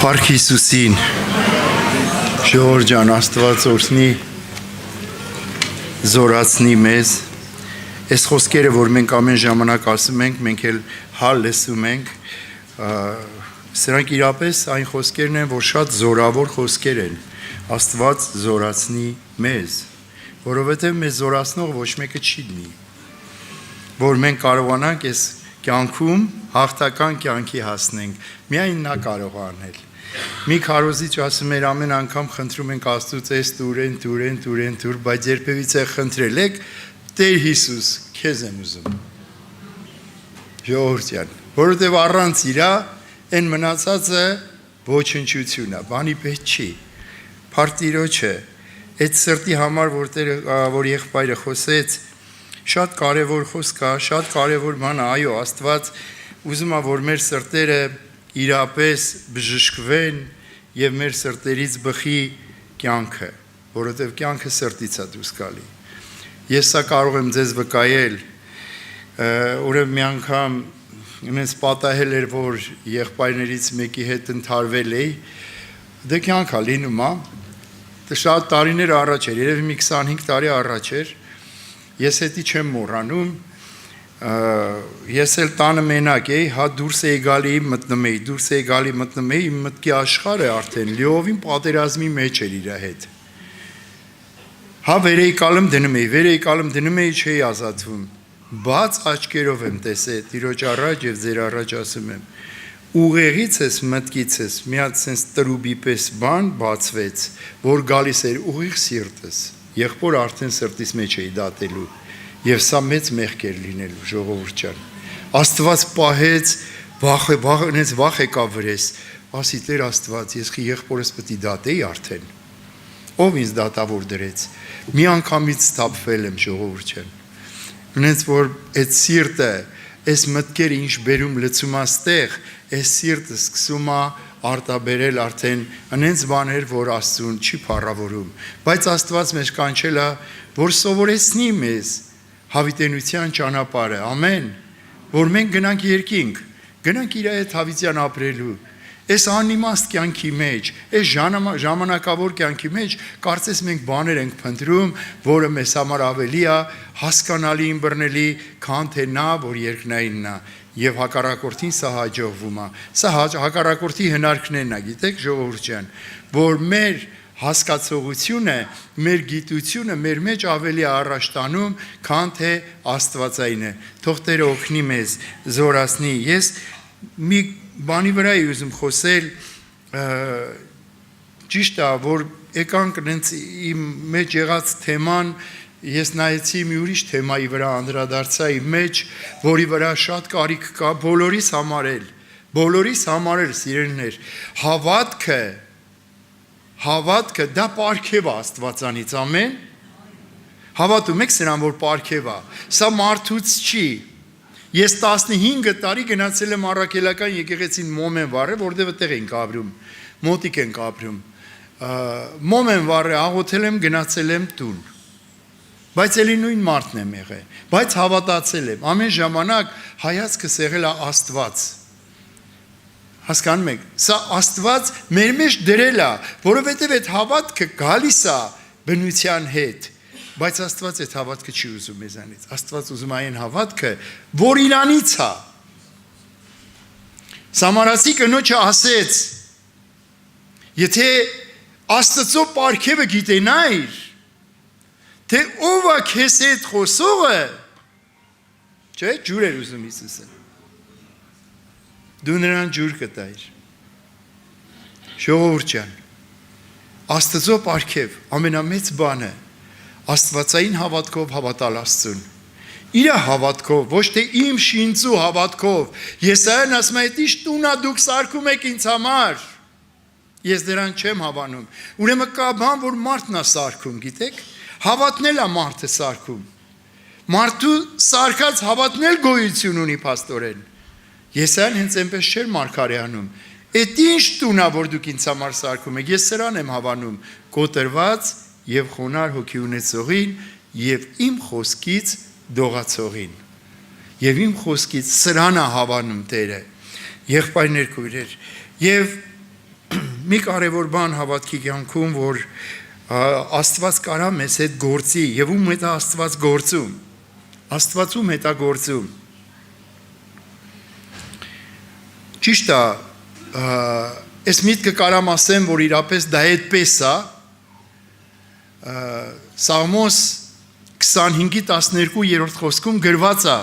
Փառք Հիսուսին, Ժողովուրդ ջան, Աստված օրհնի, զորացնի մեզ։ Այս խոսքերը, որ մենք ամեն ժամանակ ասում ենք, մենք էլ հալ լսում ենք, սրանք իրապես այն խոսքերն են, որ շատ զորավոր խոսքեր են։ Աստված զորացնի մեզ, որովհետև մեզ զորացնող ոչ մեկը չի լինի, որ մենք կարողանանք այս կյանքում հաղթական կյանքի հասնենք, միայն նա կարող է անել։ Մի քարոզիչ ասում էր ամեն անգամ խնդրում ենք Աստծուց այս տուր, բայց երբևիցե խնդրել եք Տեր Հիսուս, քեզ եմ ուզում։ Ժողովուրդ ջան, որովհետև առանց իրա այն մնացածը ոչնչություն է, բանի պես չի։ Փարտիրոջը այդ սրտի համար, որ եղբայրը խոսեց, շատ կարևոր խոսք է, շատ կարևոր բան է, այո, Աստված ուզում է, որ մեր սրտերը իրապես բժշկվեն եւ մեր սրտերից բխի կյանքը, որովհետեւ կյանքը սրտից է դուրս գալի։ Ես սա կարող եմ ձեզ վկայել, ուրեմն մի անգամ ինձ պատահել էր, որ եղբայրներից մեկի հետ ընդհարվել էի, դե կյանք է լինում է, շատ տարիներ առաջ էր, երևի մի 25 տարի առաջ էր, ես հետի չեմ մոռանում, ես էլ տանը մենակ էի, հա դուրս էի գալի մտնում էի, իմ մտքի աշխարհը արդեն լիովին պատերազմի մեջ էր իր հետ։ Հա վեր էի կալում դնում էի, չէի ազատվում, բաց աչքերով եմ տեսել, Տիրոջ առաջ եւ ձեր առաջ ասում եմ, ուղեղից ես մտքից ես, մի հատ sense տրուբի պես բան բացվեց, որ գալիս էր ուղիղ սիրտս, եղբոր արդեն սրտից մեջ էի դատելու, եւ սա մեծ մեղք էր լինելու, ժողովուրդ ջան։ Աստված պահեց, վախ եկավ վրես, ասի Տեր Աստված, ես եղբորս պետք է դատեի արդեն։ Ով ինձ դատավոր դրեց։ Մի անգամից սթափվել եմ, ժողովուրդ ջան։ Ունենց որ այդ սիրտը, այս մտքերը ինչ բերում լցում աստեղ, այս սիրտը սկսում է արտաբերել արդեն անենց բաներ, որ Աստծուն չի փառավորում, բայց Աստված մեզ կանչել է, որ սովորեցնի մեզ հավիտենության ճանապարհը, ամեն, որ մենք գնանք երկինք, գնանք իր հետ հավիտյան ապրելու, այս անիմաստ կյանքի մեջ, այս ժամանակավոր կյանքի մեջ, կարծես մենք բաներ ենք փնտրում, որը մեզ համար ավելի է հասկանալի ըմբռնելի, քան թե նա, որ երկնայինն է, եւ հակառակորդին սա հաջողվում է։ Սա հակառակորդի հնարքներն է, գիտեք, ժողովուրդ ջան, որ մեր հասկացողությունը, մեր գիտությունը մեր մեջ ավելի առաջ տանում, քան թե Աստվածայինը։ Թող Տերը օգնի մեզ, զորացնի։ Ես մի բանի վրա եմ ուզում խոսել, ճիշտ է, որ եկանք իմ մեջ եղած թեման, ես նայեցի մի ուրիշ թեմայի վրա անդրադարձա իմ մեջ, որի վրա շատ կարիք կա բոլորիս համար էլ սիրելիներ, հավատքը դա պարգև է Աստվածանից, ամեն, հավատում եք սրան, որ պարգև է, սա մարդուց չի, ես 15 տարի գնացել եմ առաքելական եկեղեցին Մոմեն վառը, որտեղ այդտեղ ենք ապրում, մոտիկ ենք ապրում, Մոմեն վառը աղոթել եմ, գնացել եմ տուն, բայց էլի նույն մարդն եմ եղել, բայց հավատացել եմ, ամեն ժամանակ հայացքս եղել է Աստված, հասկանում եք, սա Աստված մեր մեջ դրել է, որովհետև այդ հավատքը գալիս է բնության հետ, բայց Աստված այդ հավատքը չի ուզում մեզանից, Աստված ուզում այն հավատքը, որ իրանից է, Սամարացի կնոջը ասեց, եթե Աստծո պարգևը գիտենայր, թե ով է քեզ հետ խոսողը, չէ, ջուր էր ուզում Հիսուսը, դու նրան ջուր կտայր, ժողովուրդ ջան, Աստծո պարգև ամենամեծ բանը, Աստվածային հավատքով հավատալ Աստծուն, իր հավատքով, ոչ թե իմ շինծու հավատքով, Եսայան ասում է, «Ինչ տուն ա դուք սարքում եք ինձ համար», ես դրան չեմ հավանում, ուրեմն կա բան, որ մարդն է սարքում, գիտեք, հավատնել է մարդը սարքում, մարդու սարքած հավատնել գոյություն ունի փաստորեն, Եսայան հենց այնպես չէր մարգարեանում, այդ ինչ տուն ա, որ դուք ինձ համար սարքում եք, ես սրան եմ հավանում, կոտրված եւ խոնար հոգի ունեցողին եւ իմ խոսքից դողացողին, եւ իմ խոսքից սրան է հավանում Տերը, եղբայրներ քույրեր, եւ մի կարևոր բան հավատքի կյանքում, որ Աստված կարա մեզ հետ գործի, եւ ում հետ է Աստված գործում։ Աստվածում հետ է գործում։ Ճիշտ է, այս միտքը կարամ ասեմ, որ իրապես դա այդպես է։ Սաղմոս 25:12 խոսքում գրված է.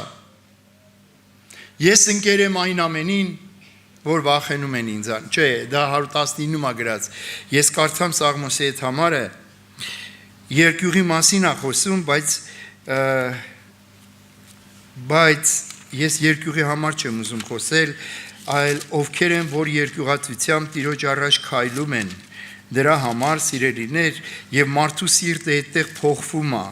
Ես ընկեր եմ այն ամենին, որ վախենում են ինձան։ Չէ, դա 119-ում է գրած։ Ես կարդամ Սաղմոսի այդ համարը, երկյուղի մասին է խոսում, բայց ես երկյուղի համար չեմ ուզում խոսել, այլ ովքեր են, որ երկյուղատվությամբ Տիրոջ առաջ քայլում են, դրա համար սիրելիներ, եւ մարդու սիրտը այդտեղ փոխվում է։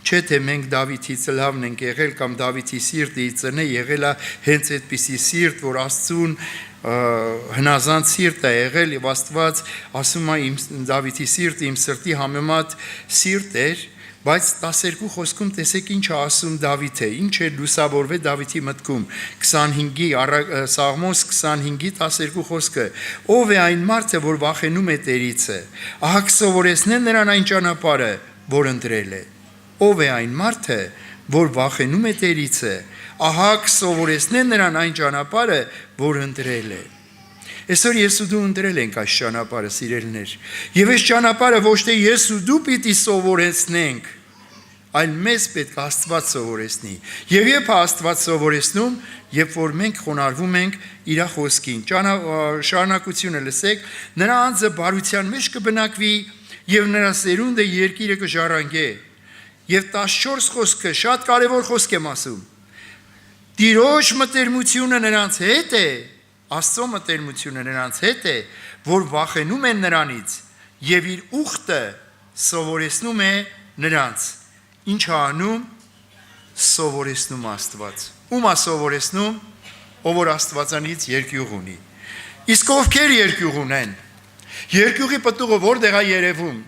Չէ թե մենք Դավիթից լավն ենք եղել կամ Դավիթի սիրտը իծնե եղել է հենց այդպիսի սիրտ, որ Աստծուն հնազանդ սիրտ է եղել եւ Աստված ասում է իմ Դավիթի սիրտը իմ սրտի համեմատ սիրտ էր, բայց 12 խոսքում տեսեք ինչ է ասում Դավիթը, ինչ է լուսավորվել Դավիթի մտքում 25-ի Սաղմոս 25-12 խոսքը ով է այն մարդը որ վախենում է Տերիցը, ահա կսովորեցնեն նրան այն ճանապարհը, որ ընտրել է։ Ով է այն մարդը, որ վախենում է Տերիցը, ահա կսովորեցնեն նրան այն ճանապարհը, որ ընտրել է։ Այսօր ես ու դու ընտրել ենք այս ճանապարհը, սիրելիներ։ Եվ այս ճանապարհը ոչ թե ես ու դու պիտի սովորեցնենք, այլ մեզ պետք է Աստված սովորեցնի։ Եվ երբ Աստված սովորեցնում, երբ որ մենք խոնարհվում ենք իր խոսքին, շարունակությունը լսեք, նրա անձը բարության մեջ կբնակվի եւ նրա սերունդը երկիրը կժառանգե։ Եվ 14 խոսքը շատ կարևոր խոսք եմ ասում։ Տիրոջ մտերմությունը նրանց հետ է, Աստծո մտերմությունը նրանց հետ է, որ վախենում են նրանից եւ իր ուխտը սովորեցնում է նրանց։ Ինչ է անում? Սովորեցնում Աստված։ Ում է սովորեցնում? Ով որ Աստվածանից երկյուղ ունի։ Իսկ ովքեր երկյուղ ունեն? Երկյուղի պտուղը որտեղ է երևում?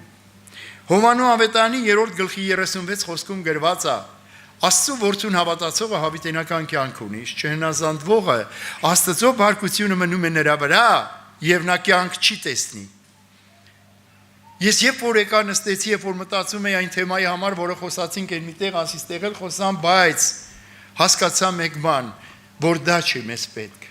Հովանու ավետարանի 3-րդ գլխի 36 խոսքում գրված է. Աստծո որդուն հավատացողը հավիտենական կյանք ունի, չհնազանդվողը Աստծո բարկությունը մնում է նրա վրա եւ նա կյանք չի տեսնի։ Ես երբ որ եկա նստեցի, երբ որ մտածում էի այն թեմայի համար, որը խոսացինք այն միտեղ, ասից տեղել խոսամ, բայց հասկացա մեկ բան, որ դա չի մեզ պետք։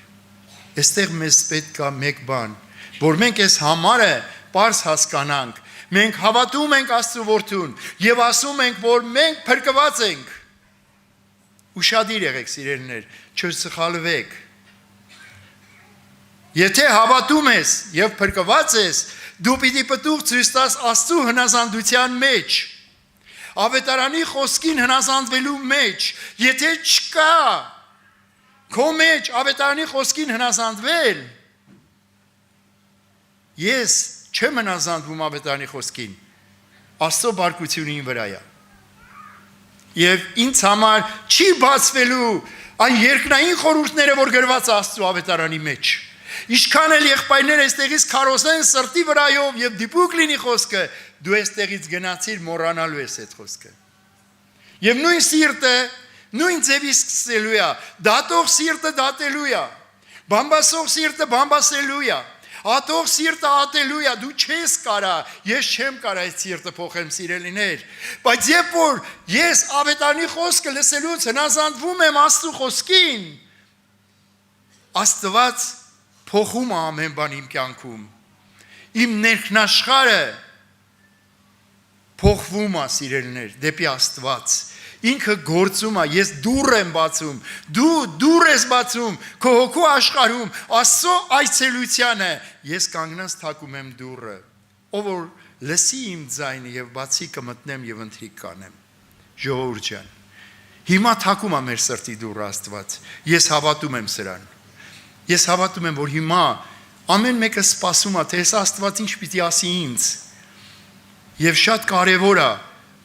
Այստեղ մեզ պետք է մեկ բան, որ մենք այս համարը պարզ հասկանանք։ Մենք հավատում ենք Աստծո որդուն եւ ասում ենք, որ մենք փրկված ենք։ Ուշադիր եղեք, սիրելիներ, չսխալվեք։ Եթե հավատում ես եւ փրկված ես, դու պիտի պտուղ ցույց տաս Աստծո հնազանդության մեջ, ավետարանի խոսքին հնազանդվելու մեջ։ Եթե չկա քո մեջ ավետարանի խոսքին հնազանդվել, ես չեմ հնազանդվում ավետարանի խոսքին, Աստծո բարկությունին վրա է։ Եվ ինձ համար չի բացվելու այն երկնային խորհուրդները, որ գրված Աստծո ավետարանի մեջ։ Ինչքան էլ եղբայրներ այստեղից քարոզեն սրտի վրայով եւ դիպուկ լինի խոսքը, դու այստեղից գնացիր մոռանալու ես այդ խոսքը։ Եվ նույն սիրտը, նույն ձևի սկսելու է, դատող սիրտը դատելու է, բամբասող սիրտը բամբասելու է, ատող սիրտը ատելու է, դու չես կարա, ես չեմ կարա այդ սիրտը փոխեմ, սիրելիներ, բայց երբ որ ես ավետարանի խոսքը լսելուց հնազանդվում եմ Աստծո խոսքին, Աստված փոխում է ամեն բան իմ կյանքում, իմ ներքնաշխարհը փոխվում է, սիրելիներ, դեպի Աստված, ինքը գործում է, ես դուռ եմ բացում, դու դուռ ես բացում, քո հոգու աշխարհում, Աստծո այցելությանը, ես կանգնած թակում եմ դուռը, ով որ լսի իմ ձայնը եւ բացի կմտնեմ եւ ընթրիք կանեմ։ Ժողովուրդ ջան, հիմա թակում է մեր սրտի դուռը Աստված, ես հավատում եմ սրան։ Ես հավատում եմ, որ հիմա ամեն մեկը սպասում է, թե այս Աստված ինչ պիտի ասի ինձ։ Եվ շատ կարևոր է,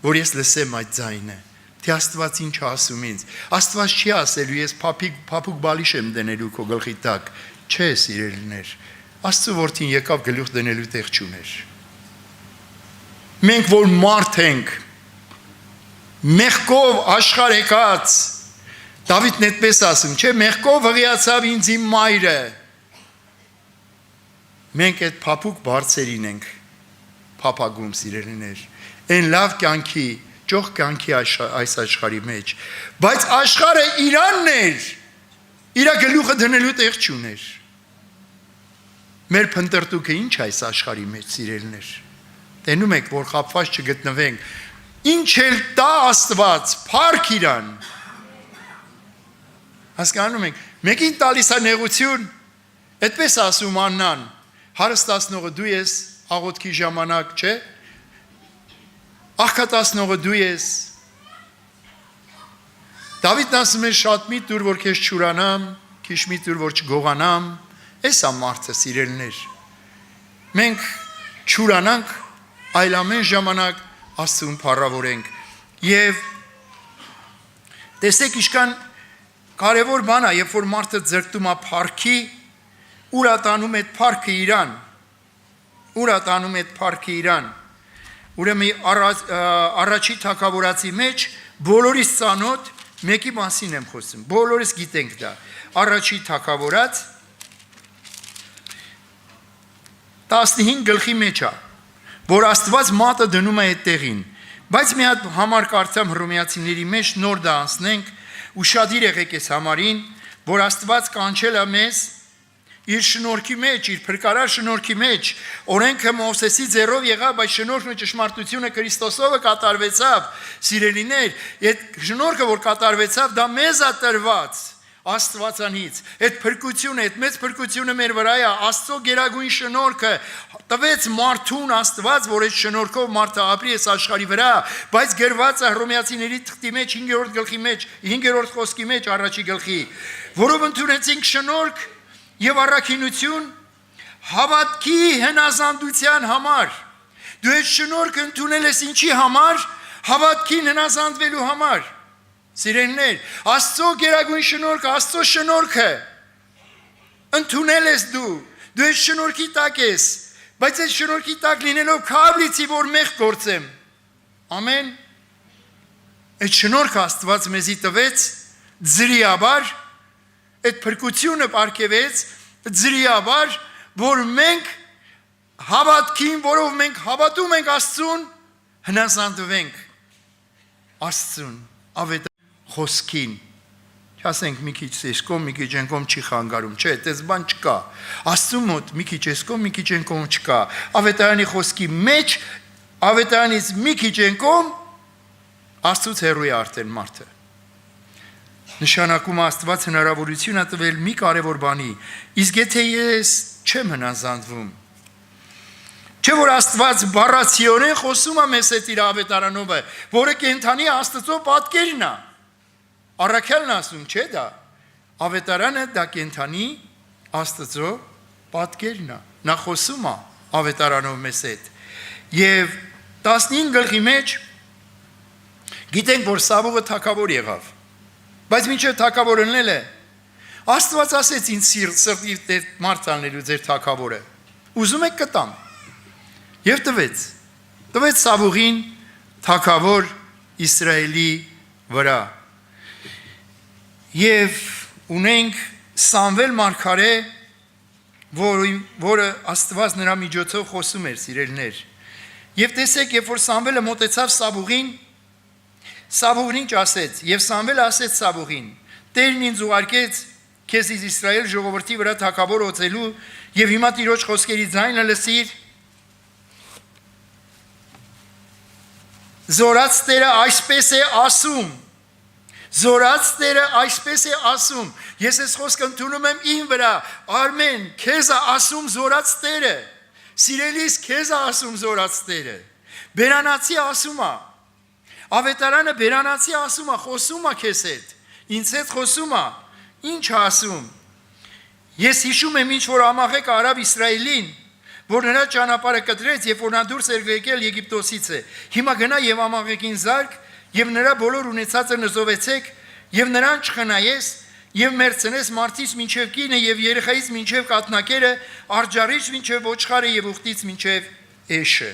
որ ես լսեմ այդ ձայնը, թե Աստված ինչ ասում ինձ։ Աստված չի ասելու, ես փափուկ բալիշ եմ դնելու քո գլխի տակ։ Չէ, սիրելիներ, Աստծո որդին եկավ գլուխ դնելու տեղ չուներ։ Մենք որ մարդ ենք, մեղքով աշխարհ եկած, Դավիթն այդպես ասում, չէ, մեղքով հղիացավ ինձ իմ մայրը։ Մենք այդ փափուկ բարձերին ենք փափագում սիրելիներ։ Այն լավ կյանքի, ճոխ կյանքի այս աշխարհի մեջ, բայց աշխարհը Իրանն էր։ Իր գլուխը դնելու տեղ չուներ։ Մեր փնտրտուքը ինչ այս աշխարհի մեջ սիրելիներ։ Տենում եք, որ խապված չգտնվենք։ Ինչ էլ տա Աստված, փառք Իրան։ Հասկանում եք, մեկին տալիս է նեղություն, այդպես ասում Աննան, հարստացնողը դու ես, աղոթքի ժամանակ, չէ՞։ Աղքատացնողը դու ես։ Դավիթն ասում է շատ մի տուր, որ քեզ չուրանամ, քիչ մի տուր, որ չգողանամ, էս է մարդը սիրելիներ։ Մենք չուրանանք, այլ ամեն ժամանակ Աստծուն փառավորենք։ Եվ տեսեք ինչքան կարևոր բան է, երբ որ մարդը ձգտում է փառքի, ուր է տանում այդ փառքը Իրան։ Ուր է տանում այդ փառքը Իրան։ Ուրեմն առաջի թագավորացի մեջ բոլորիս ծանոթ մեկի մասին եմ խոսում։ Բոլորս գիտենք դա։ Առաջի թագավորաց 15 գլխի մեջ է, որ Աստված մատը դնում է այդ տեղին։ Բայց մի հատ համար կարծամ հռոմեացիների մեջ նոր դա անցնենք ու շատ եղեք այս համարին, որ Աստված կանչել է մեզ իր շնորհքի մեջ, իր փրկարար շնորհքի մեջ, օրենքը Մովսեսի ձեռով եղավ, բայց շնորհքն ու ճշմարտությունը Քրիստոսով կատարվեցավ, սիրելիներ, այդ շնորհքը, որ կատարվեցավ, դա մեզ է տրված Աստվածանից, այդ փրկությունը, այդ մեծ փրկությունը մեր վրա է, Աստծո գերագույն շնորհքը տվեց մարդուն Աստված, որ այդ շնորհքով մարդը ապրի այս աշխարհի վրա, բայց գրված է Հռոմեացիների թղթի մեջ 5-րդ գլխի մեջ, 5-րդ խոսքի մեջ առաջի գլխի, որով ընդունեցինք շնորհք եւ առաքինություն հավատքի հնազանդության համար։ Դու այդ շնորհքը ընդունել ես ինչի համար? Հավատքին հնազանդվելու համար։ Սիրելիներ, Աստծո գերագույն շնորհքը, Աստծո շնորհքը ընդունել ես դու։ Դու այդ շնորհքի տակ ես, բայց այդ շնորհքի տակ լինելով քավլիցի որ մեղ գործեմ։ Ամեն։ Այդ շնորհքը Աստված մեզի տվեց ձրիաբար, այդ փրկությունը ապարգևեց ձրիաբար, որ մենք հավատքին, որով մենք հավատում ենք Աստծուն, հնազանդվենք Աստծուն, ավետ խոսքին։ Չասենք մի քիչ էսկոմ, մի քիչ ենկոմ չի խանգարում, չէ, այդպես բան չկա։ Աստծու մոտ մի քիչ էսկոմ, մի քիչ ենկոմ չկա։ Ավետարանի խոսքի մեջ, ավետարանից մի քիչ ենկոմ, Աստծուց հեռու է արդեն մարդը։ Նշանակում Աստված հնարավորություն է տվել մի կարևոր բանի, իսկ եթե ես չեմ հնազանդվում, չէ որ Աստված բառացիորեն խոսում է մեզ այդ իր ավետարանով, որը կենդանի Աստծո պատկերն է, առաքյալն ասում, չէ դա, ավետարանը դա կենդանի Աստծո պատկերն է, նա խոսում է ավետարանով մեզ հետ, և 15 գլխի մեջ գիտենք, որ Սավուղը թագավոր եղավ, բայց մինչև թագավոր ընել է, Աստված ասեց ինձ սրտի մարդ անելու ձեր թագավորը, ուզում եք կտամ, և տվեց Սավուղին թագավոր Իսրայելի վրա, և ունենք Սամվել մարգարե, որը Աստված նրա միջոցով խոսում էր, սիրելիներ, և տեսեք, երբ որ Սամվելը մոտեցավ Սավուղին, Սավուղին ինչ ասեց, և Սամվելը ասեց Սավուղին, Տերն ինձ ուղարկեց քեզ Իսրայել ժողովրդի վրա թագավոր օծելու, և հիմա Տիրոջ խոսքերի ձայնը լսիր, Զորաց Տերը այսպես է ասում, Զորաց Տերը այսպես է ասում, ես այս խոսքը ընդունում եմ իմ վրա, Արմեն, քեզ է ասում Զորաց Տերը, սիրելիս քեզ է ասում Զորաց Տերը, Բերանացի ասում է, ավետարանը Բերանացի ասում է, խոսում է քեզ հետ, ինձ հետ խոսում է, ինչ ասում, ես հիշում եմ ինչ որ Ամաղեկ արավ Իսրայելին, որ նրա ճանապարհը կտրեց, երբ որ նա դուրս էր եկել Եգիպտոսից է, հիմա գնա եւ Ամաղեկին զարք, եւ նրա բոլոր ունեցածը նզովեցեք, եւ նրան չխնայես, եւ մերցնես մարդից մինչև կինը եւ երեխայից մինչև կաթնակերը, արջարից մինչև ոչխարը եւ ուխտից մինչև էշը։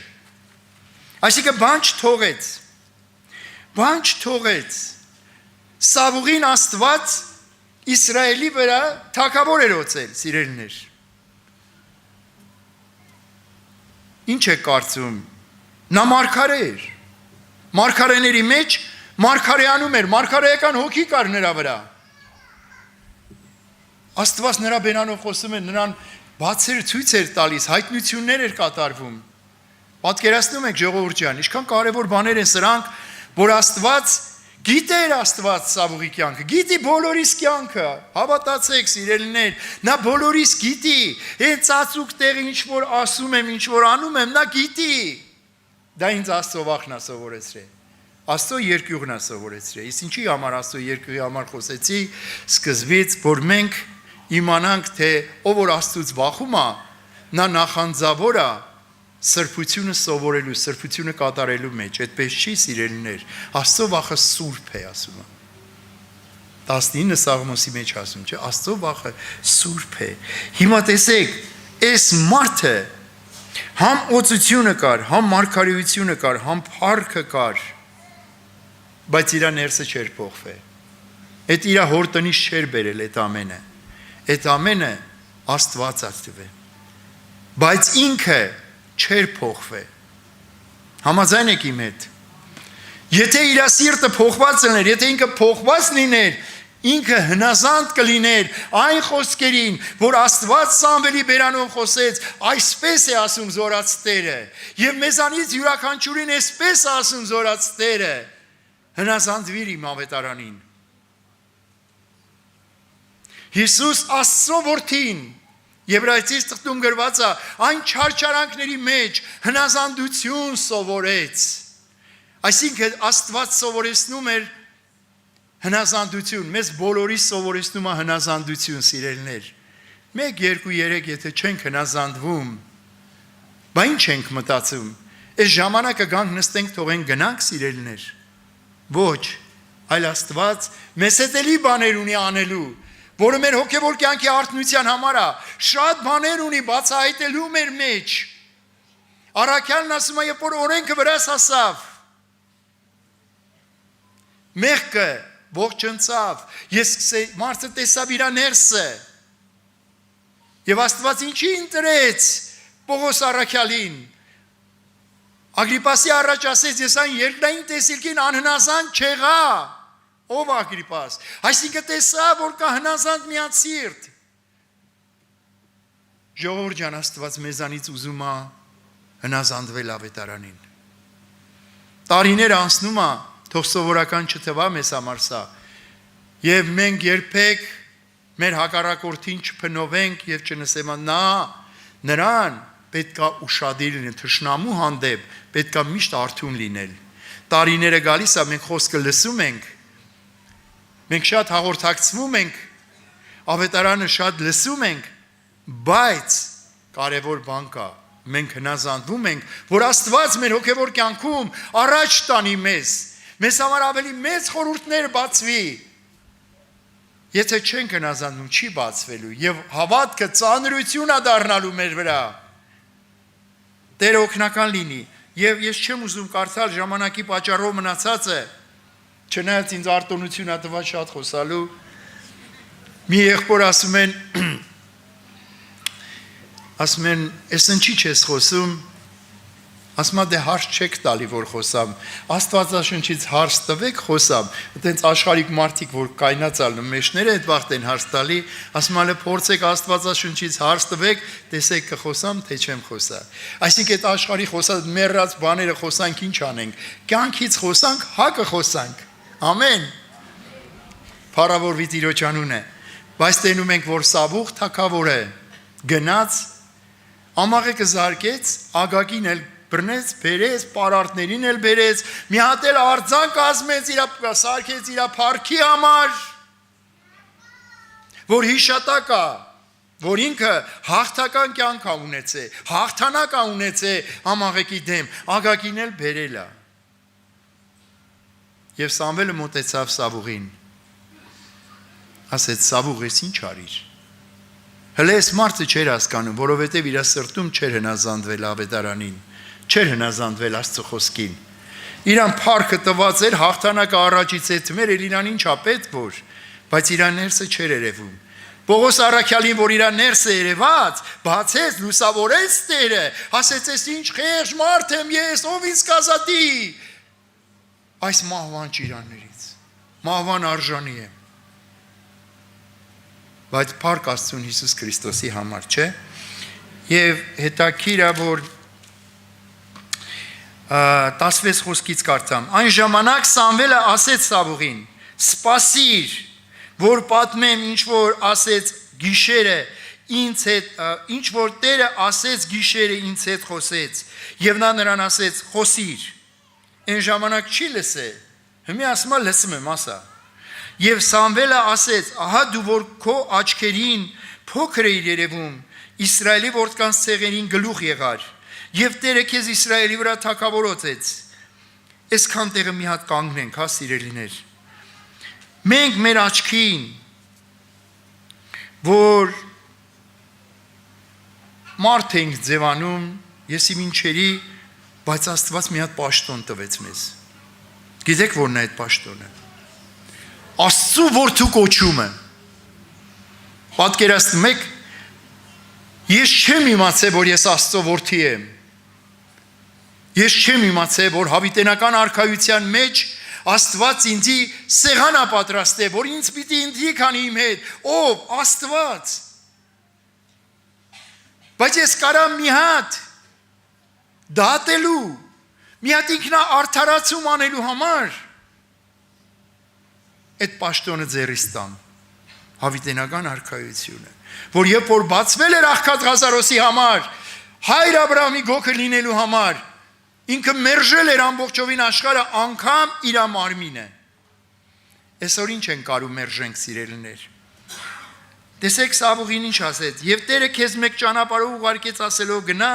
Այսինքն բան չթողեց։ Սավուղին Աստված Իսրայելի վրա թագավոր էր օծել, սիրելիներ։ Ինչ է կարծում։ Նա մարգարե էր։ Մարգարեների մեջ մարգարեանում էր, մարգարեական հոգի կար նրա վրա։ Աստված նրա բերանով խոսում է, նրան բացեր ցույց էր տալիս, հայտնություններ էր կատարվում։ Պատկերացնում եք ժողովուրդ ջան, ինչքան կարևոր բաներ են սրանք, որ Աստված գիտեր Աստված Սավուղի կյանքը, գիտի բոլորիս կյանքը, հավատացեք սիրելիներ, նա բոլորիս գիտի, այն ծածուկ տեղը ինչ որ ասում եմ, ինչ որ անում եմ, նա գիտի։ Դա ինձ Աստծո վախն է սովորեցրել։ Աստծո երկյուղն է սովորեցրել։ Իսկ ինչի համար Աստծո երկյուղի համար խոսեցի սկզբից, որ մենք իմանանք, թե ով որ Աստծուց վախում է, նա նախանձավոր է սրբությունը սովորելու, սրբությունը կատարելու մեջ, այդպես չի սիրելիներ, Աստծո վախը սուրբ է ասում է, 19 Սաղմոսի մեջ ասում, չէ, Աստծո վախը սուրբ է, հիմա տեսեք, այս մարդը, համ օծությունը կար, համ մարգարեությունը կար, համ փառքը կար, բայց իր ներսը չէր փոխվել, այդ իր հոր տնից չէր բերել այդ ամենը Աստված ածտվել, բայց ինքը չէր փոխվել։ Համաձայն եք իմ հետ։ Եթե իր սիրտը փոխված լիներ, եթե ինքը փոխված լիներ, ինքը հնազանդ կլիներ այն խոսքերին, որ Աստված Սամվելի բերանով խոսեց, այսպես է ասում Զորաց Տերը, եւ մեզանից յուրաքանչյուրին այսպես է ասում Զորաց Տերը, հնազանդվիր իմ ավետարանին։ Հիսուս Աստծո որդին Եբրայեցիս թղթում գրված է, այն չարչարանքների մեջ հնազանդություն սովորեց։ Այսինքն Աստված սովորեցնում էր հնազանդություն, մեզ բոլորիս սովորեցնում է հնազանդություն, սիրելիներ։ 1, 2, 3 եթե չենք հնազանդվում, բա ինչ ենք մտածում։ Այս ժամանակը գանք նստենք, թողենք գնանք, սիրելիներ։ Ոչ, այլ Աստված մեզ հետ էլի բաներ ունի անելու, որը մեր հոգևոր կյանքի արթնության համար է, շատ բաներ ունի բացահայտելու մեր մեջ։ Առաքյալն ասում է, երբ որ օրենքը վրաս հասավ, մեղքը ողջնցավ, մարդը տեսավ իր ներսը, եւ Աստված ինչի ընտրեց Պողոս առաքյալին, Ագրիպասի առաջ ասեց, ես այն երկնային տեսիլքին անհնազանդ չեղա, ով Ագրիպաս, այսինքն տեսա, որ կա հնազանդ միած սիրտ։ Ժողովուրդ ջան, Աստված մեզանից ուզում է հնազանդվել ավետարանին։ Տարիներ անցնում է, թող սովորական չթվա մեզ համար սա։ Եվ մենք երբեք մեր հակառակորդին չփնովենք եւ չնսեմ, նրան պետք է ուշադիր լինել, թշնամու հանդեպ պետք է միշտ արթուն լինել։ Տարիները գալիս է, մենք խոսքը լսում ենք, մենք շատ հաղորդակցվում ենք, ավետարանը շատ լսում ենք, բայց կարևոր բան կա, մենք հնազանդվում ենք, որ Աստված մեր հոգևոր կյանքում առաջ տանի մեզ համար ավելի մեծ խորհուրդներ բացվի, եթե չենք հնազանդվում, չի բացվելու, եւ հավատքը ծանրություն է դառնալու մեր վրա, Տերը օգնական լինի, եւ ես չեմ ուզում կարդալ ժամանակի պատճառով մնացածը, չնայած ինձ արտոնություն է տված շատ խոսալու, մի եղբոր ասում են, ես ինչի չես խոսում, ասում դե հարց չեք տալի, որ խոսամ, Աստվածաշնչից հարց տվեք, խոսամ, այտենց աշխարհիկ մարդիկ, որ կայնացալ մեջները այդ վաղտ են հարց տալի, ասում ալը փորձեք Աստվածաշնչից հարց տվեք, տեսեք կխոսամ, թե չեմ խոսա, այսինքն այդ աշխարհի խոսած մեռած բաները խոսանք, ինչ անենք, կյանքից խոսանք, հակը խոսանք, ամեն, փառավորվի Տիրոջ անունը, բայց տենում ենք, որ Սավուղ թագավորը գնաց, ամաղեկը զարկեց, Ագագին էլ բռնեց, բերեց, պարարտներին էլ բերեց, մի հատ էլ արձան կազմեց, սարքեց իր փառքի համար, որ հիշատակ է, որ ինքը հաղթական կյանք է ունեցել, հաղթանակ է ունեցել ամաղեկի դեմ, Ագագին էլ բերել է։ Եվ Սամվելը մոտեցավ Սավուղին, ասեց Սավուղ, ես ինչ արիր։ Հələ այս մարդը չէր հասկանում, որովհետև իր սրտում չէր հնազանդվել ավետարանին, չէր հնազանդվել Աստծո խոսքին։ Իրան փառքը տված էր, հաղթանակը առաջից էր թմեր, իրան ինչա պետք որ, բայց իր ներսը չէր երևում։ Պողոս առաքյալին, որ իր ներս է երևաց, բացեց, լուսավորեց Տերը, ասեց, ես ինչ խեղճ մարդ եմ ես, ով ինձ կազատի այս մահվան ճիրաններից, մահվան արժանի եմ։ Բայց փառք Աստծուն Հիսուս Քրիստոսի համար, չէ՞։ Եվ հետաքրքիր է, որ 16 խոսքից կարծամ։ Այն ժամանակ Սամվելը ասեց Սավուղին. «Սպասիր, որ պատմեմ ինչ որ ասեց գիշերը ինձ հետ, ինչ որ Տերը ասեց գիշերը ինձ հետ խոսեց»։ Եվ նա նրան ասեց. «Խոսիր»։ Այն ժամանակ չի լսել։ Հիմա ասում է լսում եմ, ասա։ Եվ Սամվելը ասեց. «Ահա դու որ քո աչքերին փոքր էիր երևում, Իսրայելի որդկանց ցեղերին գլուխ եղար, եւ Տերը քեզ Իսրայելի վրա թագավորացեց»։ Այսքան տեղը մի հատ կանգնենք, հա սիրելիներ։ Մենք մեր աչքին, որ մարդ ենք ձևանում, եսի մինչերի, բայց Աստված մի հատ պաշտոն տվեց մեզ։ Գիտեք որն է այդ պաշտոնը։ Աստծու որդու կոչումը։ Պատկերացնում եք, ես չեմ իմացել, որ ես Աստծո որդի եմ։ Ես չեմ իմացել, որ հավիտենական արքայության մեջ Աստված ինձի սեղան է պատրաստել, որ ինձ պիտի ընտրի քանի իմ հետ, ով Աստված։ Բայց ես կարամ մի հատ դատելու, մի հատ ինքնա արդարացում անելու համար այդ պաշտոնը ձեռիս տամ, հավիտենական արքայությունը, որ երբ որ բացվել էր աղքատ Ղազարոսի համար, հայր Աբրահամի գոքը լինելու համար, ինքը մերժել էր ամբողջովին աշխարհը, անգամ իր մարմինը։ Այսօր ինչ են կարում մերժենք, սիրելիներ։ Տեսեք Սավուղին ինչ ասեց. «Եվ Տերը քեզ մեկ ճանապարհով ուղարկեց ասելով գնա,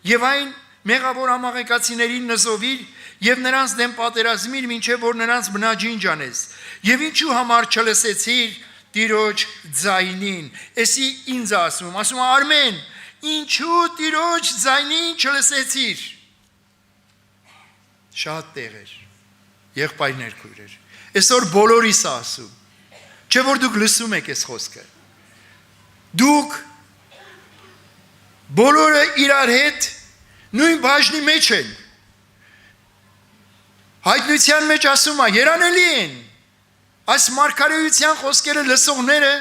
եւ այն մեղավոր ամաղեկացիներին նզովիր եւ նրանց դեմ պատերազմիր, մինչեւ որ նրանց բնաջինջ անես։ Եվ ինչու համար չլսեցիր Տիրոջ ձայնին»։ Էսի ինձ ասում է Արմեն, ինչու Տիրոջ ձայնին չլսեցիր։ Շատ տեղեր, եղբայրներ, քույրեր։ Այսօր բոլորիս ասում, չէ որ դուք լսում եք այս խոսքը։ Դուք բոլորը իրար հետ նույն բաժնի մեջ են։ Հայտնության մեջ ասում է, երանելի են այս մարգարեության խոսքերը լսողները,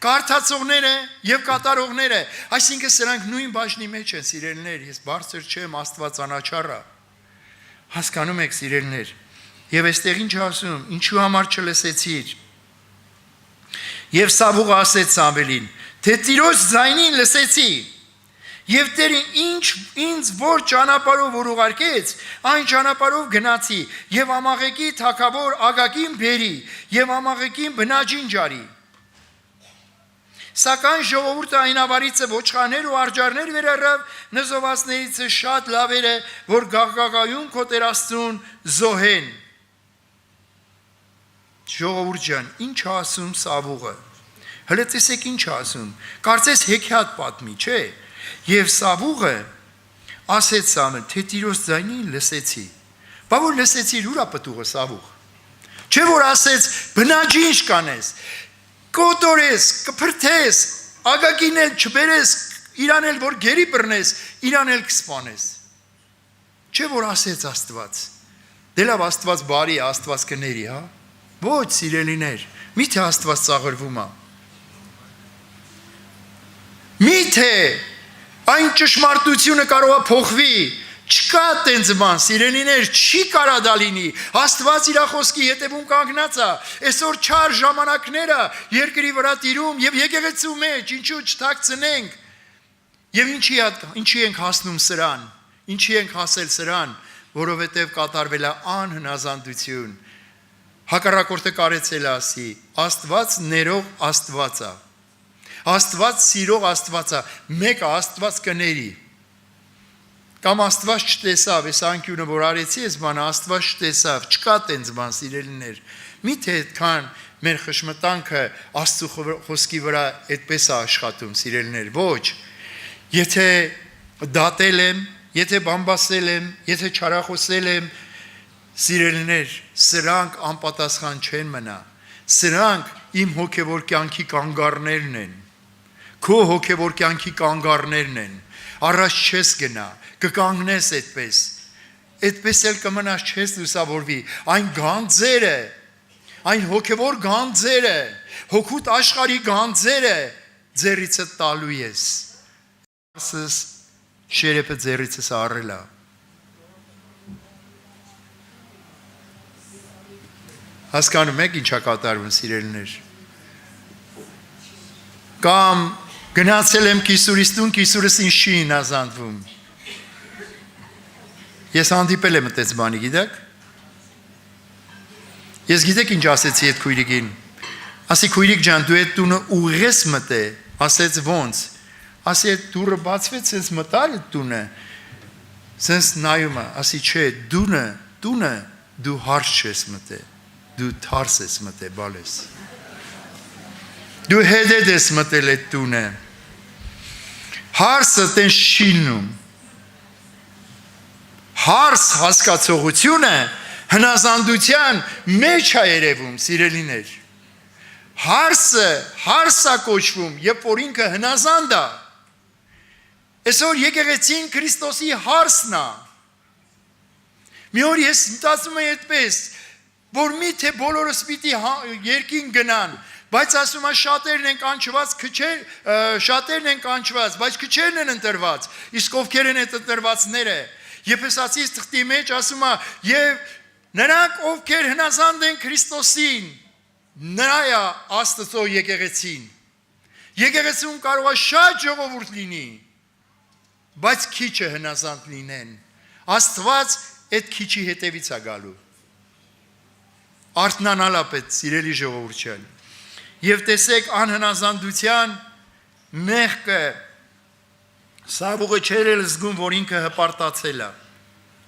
կարդացողները եւ կատարողները, այսինքն սրանք նույն բաժնի մեջ են, սիրելիներ, ես բարձր չեմ, Աստված անաչառ է։ Հասկանում եք, սիրելիներ։ Եվ այստեղ ինչ ասում, ինչու համար չլսեցիր։ Եվ Սավուղը ասեց Սամվելին, թե Տիրոջ ձայնին լսեցի, եւ Տերը ինձ որ ճանապարհով որ ուղարկեց, այն ճանապարհով գնացի, եւ Ամաղեկի թագավոր Ագագին բերի, եւ Ամաղեկին բնաջին ջարի։ Սակայն ժողովուրդը այն ավարիցը ոչխարներ ու արջարներ վերառավ, նզովացներից շատ լավերը, որ գաղգաղայում քո Տեր Աստծուն զոհեն։ Ժողովուրդ ջան, ինչ ասում Սավուղը։ Հələ տեսեք ինչ ասում։ Կարծես հեքիաթ պատմի, չէ՞։ Եվ Սավուղը ասեց Սամվել, թե Տիրոջ ձայնին լսեցի։ Բա որ լսեցի, ուր է պտուղը Սավուղ։ Չէ որ ասեց բնաջինջ կանես, կոտորես, կփրթես, Ագագին էլ չբերես, իրան էլ որ գերի բռնես, իրան էլ կսպանես։ Չէ որ ասեց Աստված։ Դե լավ, Աստված բարի է, Աստված կների, հա։ Ոչ, սիրելիներ, միթե Աստված ծաղրվում է։ Միթե այն ճշմարտությունը կարող է փոխվի, չկա տենց բան, սիրելիներ, չի կարա դա լինի։ Աստված իր խոսքի հետևում կանգնած է։ Այսօր չար ժամանակները երկրի վրա տիրում եւ եկեղեցու մեջ, ինչու չթաքցնենք։ Եվ ինչի ենք հասնում սրան, ինչի ենք հասել սրան, որովհետեւ կատարվել է անհնազանդություն։ Հակառակորդը կարեցել է ասի, Աստված ներող Աստված է։ Աստված սիրող Աստված է, մեկը Աստված կների։ Կամ Աստված չտեսավ, այս անկյունը որ արեցի, այս բանը Աստված չտեսավ, չկա տենց բան, սիրելիներ։ Միթե այդքան մեր խշմտանքը Աստծո խոսքի վրա այդպես է աշխատում, սիրելիներ, ոչ։ Եթե դատել եմ, եթե բամբասել եմ, եթե չարախոսել եմ, սիրելիներ, սրանք անպատասխան չեն մնա։ Սրանք իմ հոգևոր կյանքի կանգառներն են։ Քո հոգևոր կյանքի կանգառներն են։ Առաջ չես գնա, կկանգնես այդպես։ Այդպես էլ կմնաս չես լուսավորվի։ Այն գանձերը, այն հոգևոր գանձերը, հոգուտ աշխարհի գանձերը ձեռիցդ տալու ես։ Ասես շերեփը ձեռիցս առելա։ Հասկանում եք ինչա կատարվում, սիրելիներ։ Կամ գնացել եմ կիսուրից տուն, կիսուրս ինձ չի հնազանդվում։ Ես հանդիպել եմ այդպես բանի, գիտեք։ Ես գիտեք ինչ ասեցի այդ քույրիկին։ Ասի քույրիկ ջան, դու այդ տունը ուղես մտե, ասեց ոնց։ Ասի այդ դուռը բացվեց, sense մտար այդ տունը։ Sense նայում է, ասի չէ, տունը դու հարց չես մտե, դու թարս ես մտե, բալես։ Դու հետեդ ես մտել այդ տունը։ Հարսը տեն շինում։ Հարս հասկացողությունը հնազանդության մեջ է երևում, սիրելիներ։ Հարսը հարսա կոչվում, երբ որ ինքը հնազանդ է։ Այսօր եկեղեցին Քրիստոսի հարսն է։ Մի օր ես մտածում եմ այդպես, որ միթե բոլորս պիտի երկին գնան, բայց ասում է շատերն են կանչված, շատերն են կանչված, բայց քչերն են ընտրված։ Իսկ ովքեր են այդ ընտրվածները։ Եփեսացիս թղթի մեջ ասում է, եւ նրանք ովքեր հնազանդ են Քրիստոսին, նրա է Աստծո եկեղեցին։ Եկեղեցում կարող է շատ ժողովուրդ լինի, բայց քիչը հնազանդ լինեն։ Աստված այդ քիչի հետևից է գալու։ Արթնանալ է պետք, սիրելի ժողովուրդ ջան։ Եվ տեսեք անհնազանդության մեղքը Սավուղը չեր էլ զգում, որ ինքը հպարտացել է։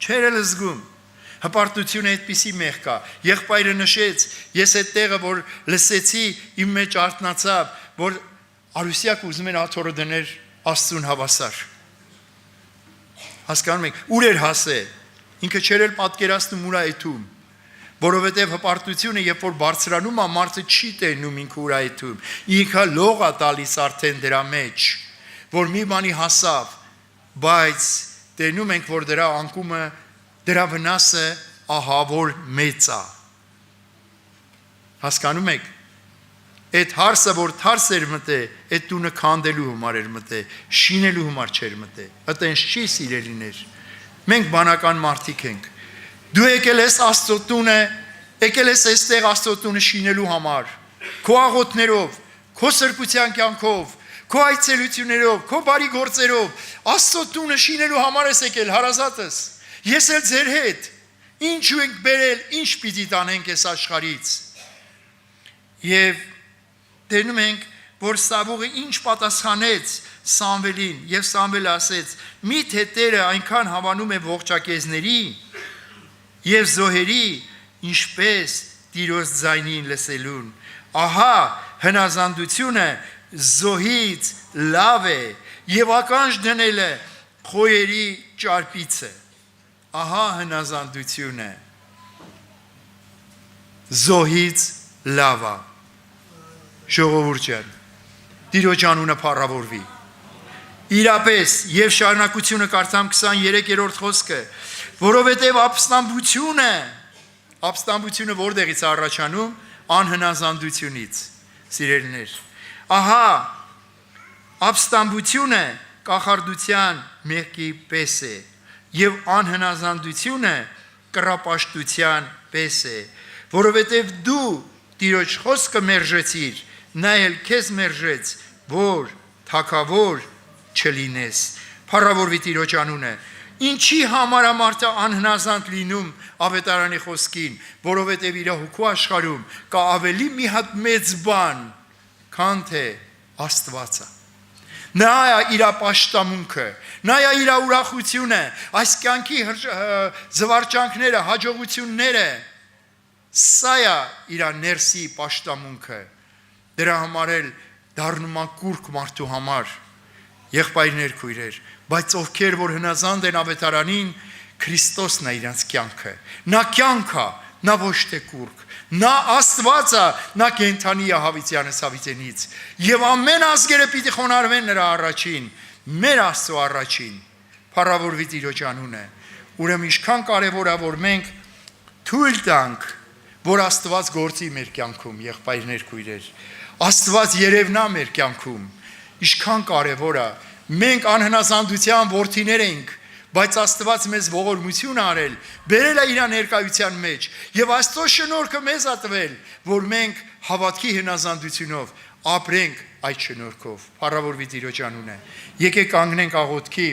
Չեր էլ զգում։ Հպարտությունը այդպիսի մեղք է։ Եղբայրը նշեց, ես այդ տեղը, որ լսեցի, իմ մեջ արթնացավ, որ Արուսյակ ուզում էր աթոռը դներ Աստծուն հավասար։ Հասկանում եք, ուր էր հասել։ Ինքը չեր էլ պատկերացնում ուր այդում։ Որովհետև հպարտությունը, երբ որ բարձրանում է, մարդը չի տենում ինքը ուր այդում։ Ինքը լող է տալիս արդեն դրա մեջ, որ մի բանի հասավ, բայց տենում ենք, որ դրա անկումը, դրա վնասը ահավոր մեծ է։ Հասկանում եք, այդ հարսը, որ թարս էր մտե, այդ տունը քանդելու համար էր մտե, շինելու համար չէր մտե։ Այտենց չի, սիրելիներ։ Մենք բանական մարդիկ ենք։ Դու եկել ես Աստծո տունը, եկել ես այստեղ Աստծո տունը շինելու համար, քո աղոթներով, քո սրբության կյանքով, քո այցելություններով, քո բարի գործերով, Աստծո տունը շինելու համար ես եկել, հարազատս։ Ես էլ ձեր հետ, ինչու ենք բերել, ինչ պիտի տանենք այս աշխարհից։ Եվ տենում ենք, որ Սավուղը ինչ պատասխանեց Սամվելին, եւ Սամվելը ասեց. «Միթե Տերը այնքան հավանում է ողջակեզների եւ զոհերի, ինչպես Տիրոջ ձայնին լսելուն։ Ահա հնազանդությունը զոհից լավ է եւ ականջ դնելը խոյերի ճարպիցը»։ Ահա հնազանդությունը զոհից լավ է։ Ժողովուրդ ջան, Տիրոջ անունը փառավորվի։ Իրապես եւ շարունակությունը կարդամ 23-րդ խոսքը, որովհետեւ ապստամբությունը որտեղից է առաջանում, անհնազանդությունից, սիրելիներ։ Ահա ապստամբությունը կախարդության մեղքի պես է եւ անհնազանդությունը կռապաշտության պես է, որովհետեւ դու Տիրոջ խոսքը մերժեցիր, նա էլ քեզ մերժեց, որ թագավոր չլինես։ Փառավորվի Տիրոջ անունը։ Ինչի համար է մարդը անհնազանդ լինում ավետարանի խոսքին, որովհետև իր հոգու աշխարհում կա ավելի մի հատ մեծ բան, քան թե Աստվածը։ Նա է իր պաշտամունքը, նա է իր ուրախությունը, այս կյանքի զվարճանքները, հաջողությունները, սա է իր ներսի պաշտամունքը։ Դրա համար էլ դառնում է կուրք մարդու համար, եղբայրներ, քույրեր, բայց ովքեր որ հնազանդ են ավետարանին, Քրիստոսն է իրանց կյանքը։ Նա կյանք է, նա ոչ թե կուրկ, նա Աստված է, նա կենթանի է Հավիտյանը Սավիտենից, եւ ամեն ազգերը պիտի խոնարհվեն նրա առաջին, մեր Աստծո առաջին, փառավորվի Տիրոջ անունը։ Ուրեմն ինչքան կարևոր է, որ մենք թույլ տանք, որ Աստված գործի մեր կյանքում, եղբայրներ, քույրեր, Աստված երևնա մեր կյանքում, ինչքան կարևոր է, մենք անհնազանդության որդիներ ենք, բայց Աստված մեզ ողորմություն արել, բերել է իր ներկայության մեջ, եւ Աստծո շնորհքը մեզ ա տվել, որ մենք հավատքի հնազանդությունով ապրենք այդ շնորհքով։ Փառավորվի Տիրոջ անունը։ Եկեք կանգնենք աղոթքի։